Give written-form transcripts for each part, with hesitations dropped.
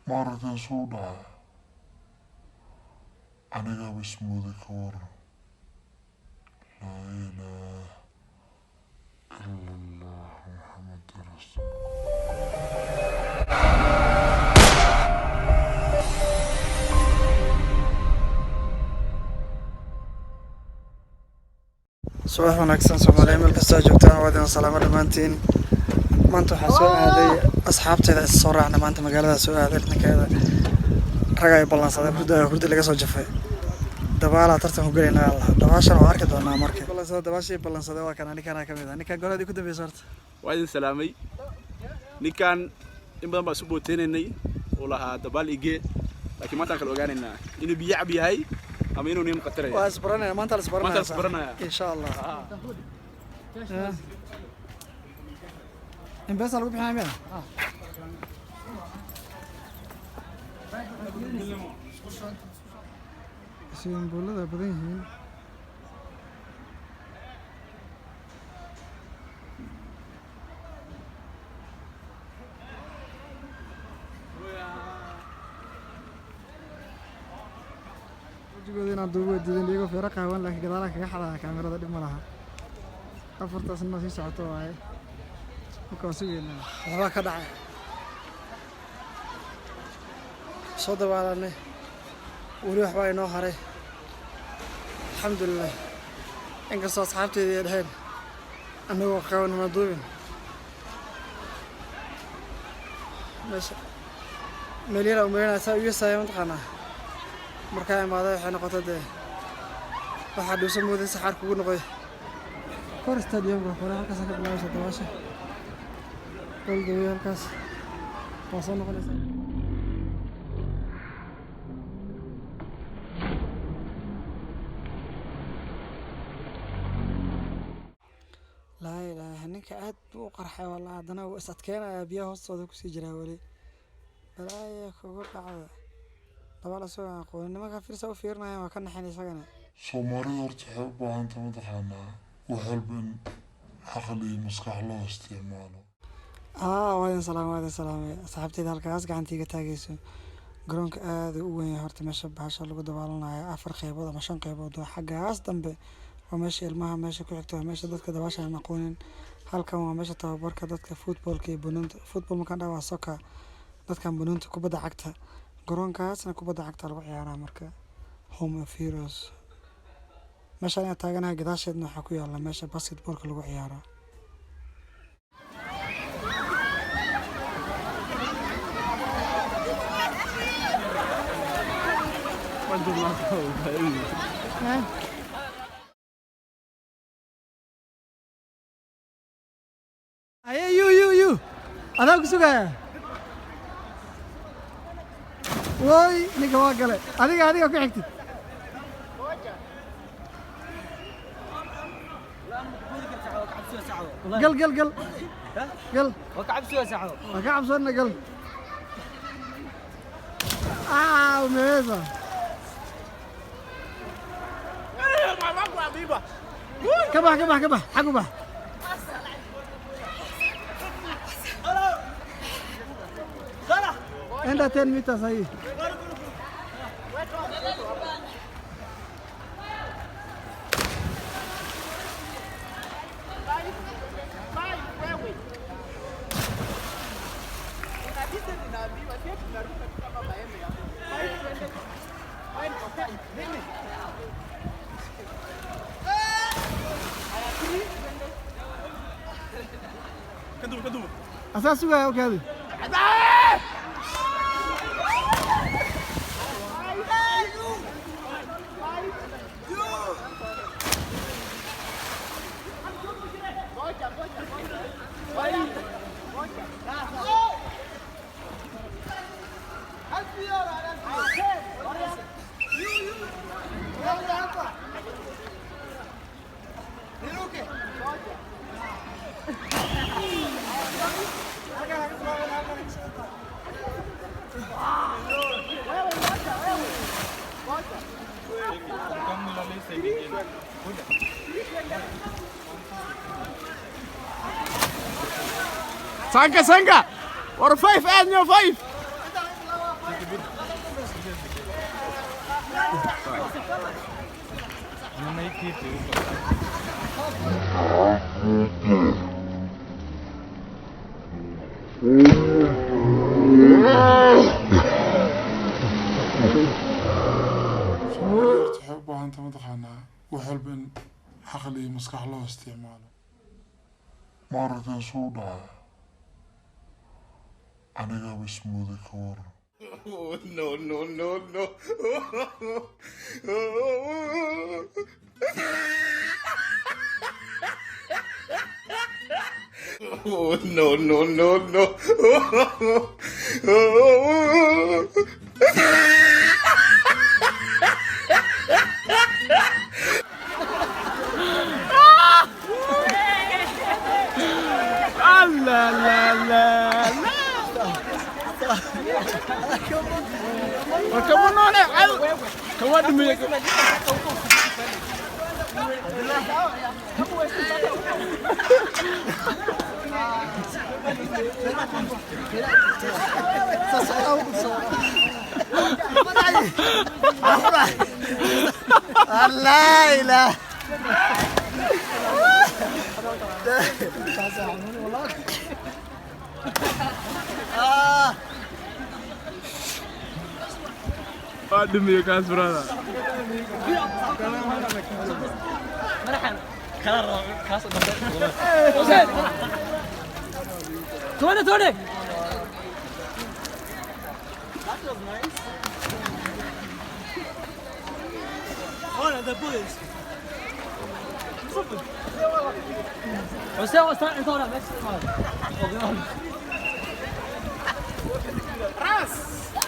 Marka soo dhaca aniga bismooda ka waran laa ilaaha ila allah muxamad rasuul subax wanaagsan Soomaaliya meel kasta joogtaan waadina salaamo dhamaantiin maanta waxaa soo aaday asxaabteeda is soo raacna maanta magaalada soo aaday ninkeeda rag ay ballansadeen hurdo laga soo jafay dabaala tartan ku galayna Allah dabaashan oo arki doonaa markii dabaashii ballansaday waa kan aniga ka mid ah ninka goladii ku dambeysay horta waa idin salaamay ninkan in badan baa soo booteynay oo lahaa dabaal ige laakiin maanta kala ogaanaynaa inuu biyo cab yahay ama inuu nin qataray waa isbaranaya maanta la isbaranaya insha Allah in bas lagu bixinay meel simbolada badan yihiin وجودنا دوبه diidan iyago feero qaawan laakiin gadaal kaga xadaa kaamirada dib ma laha afartaasna si socoto waaye markaa sugeena waxa ka dhacay soo dawaalanay wali waxba inoo haray alxamdulillah inkastoo asxaabteedii ay dhaheen anagoo qaawan ma duubin meel yar umeynaa saa iyo saayay mataqaanaa markaa imaaday waxay noqotay dee waxaa dhuusa mooday saxaar kugu noqoy kor stadiumka hore halkaas ka bilaabaysa dabaasha goldawe halkaas waa soo noqonaysa laa ilaaha ninka aad buu u qarxay walaa haddana wuu is adkeenayaa biyaha hoostooda kusii jiraa weli balaaya kugu dhacda dabaal asoo aqoon nimanka fiirsa u fiirnayaan waa ka naxin isagana Soomaalida horta waxay u baahan tahay mataqaanaa wax walba in caqli iyo maskax loo isticmaalo waadin salaamay asxaabteyda halkaas gacantiiga taagayso garoonka aad u weyn horta meesha bahasha lagu dabaalanayo 4 qaybood ama 5 qaybood oo xaggaas dambe waa meesha ilmaha meesha ku xigto waa meesha dadka dabaasha aan aqoonin halkan waa meesha tababarka dadka footballka iyo banoonta football markaan dhaho waa soccer dadkan banoonta kubadda cagta garoonkaasna kubadda cagta lagu ciyaaraa marka home of heroes meeshaan aan taaganahay gadaasheedna waxaa ku yaala meesha basketballka lagu ciyaaro aye you adaa ku sugaya woy ninka waa gale adiga ku xigtid قل وكعب سوى ساعه وكعب صرنا قل وميزة كبح حقه به انت 10 متر صحيح كدوب اساس ويا وكذا Sanka war 5 aadna 5 waxay u baahan tahay mataqaanaa wax walba in caqli iyo maskax loo isticmaalo maaragtay suu dhaca anigaba ismooday ka waran Oh, no, no, no, no. Oh, no, no, no, no. la la la وكمان انا كمان دمي الله لا دمي كاس برادا توني Oh, the bullets. وسام انت ولا بس راس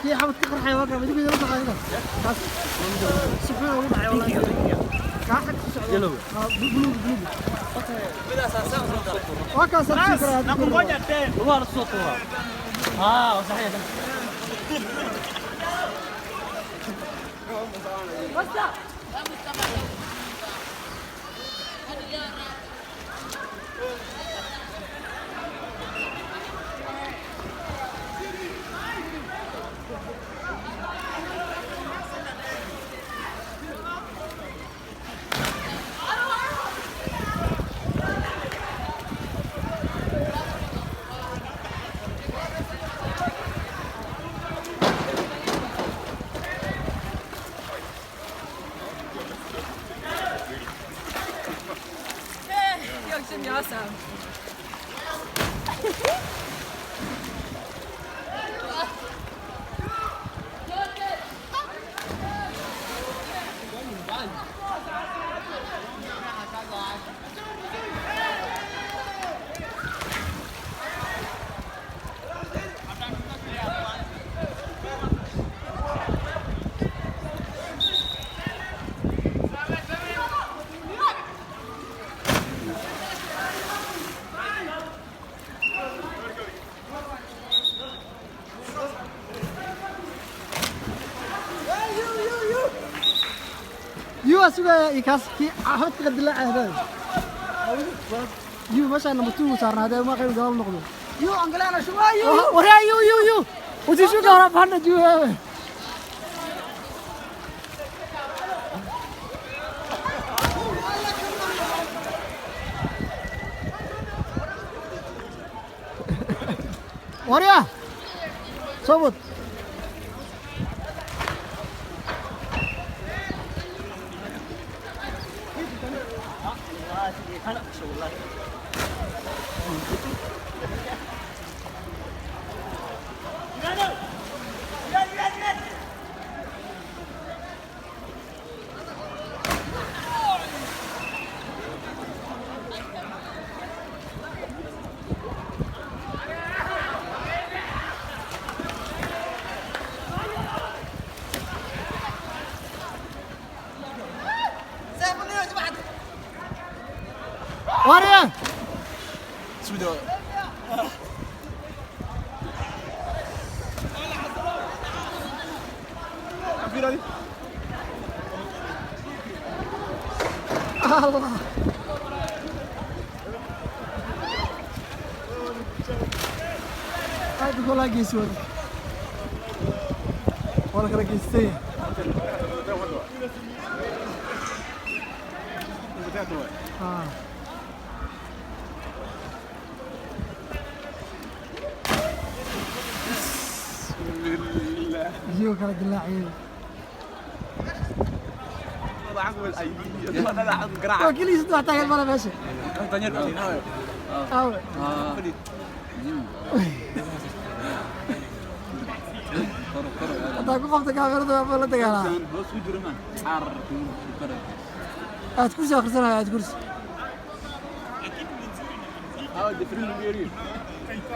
يا حبيبي تقرا حيوان ما تقدر تروح هنا بس سبحان الله معي والله كاحد يلو بلو بدا اساسا وكان سبحان الله نقول وجه الثاني هو الصوت هو صحيح بس Awesome. سوى يكاس كي أحط قد لا هذا يو مش أنا متوه صار هذا ما غير قال نقول يو أنقلنا شوي يو وهي يو وتشوف كهرب هنا جو وريا صوت وريا سويدو الله هاي تقول لها قيس ولا كلا قيستين جيو كلا دلاعين وكل يسدوا حتى قلب انا ماشي انت كيف وقتك كاميرا ولا دغانا كرسي اخر سنه كرسي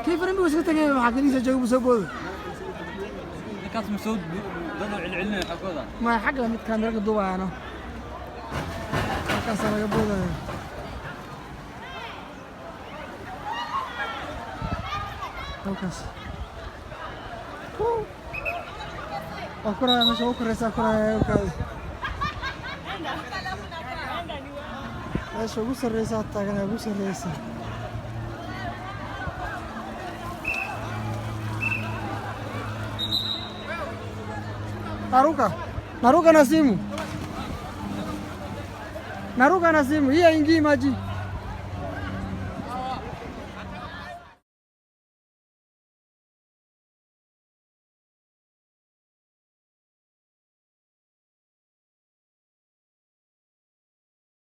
كيف رمي وش تجي مع كنيسه جاوب سبود كاس مسعود بدل علنا حقودا ما حق لما كاميرا قدوها انا كاس انا قبوده كاس أكره مش أكره سأكره وكذا. إيش أقول الرئيسات تاعنا أقول الرئيسة. Naruka Nasimu. Naruka Nasimu. Hii ingi maji.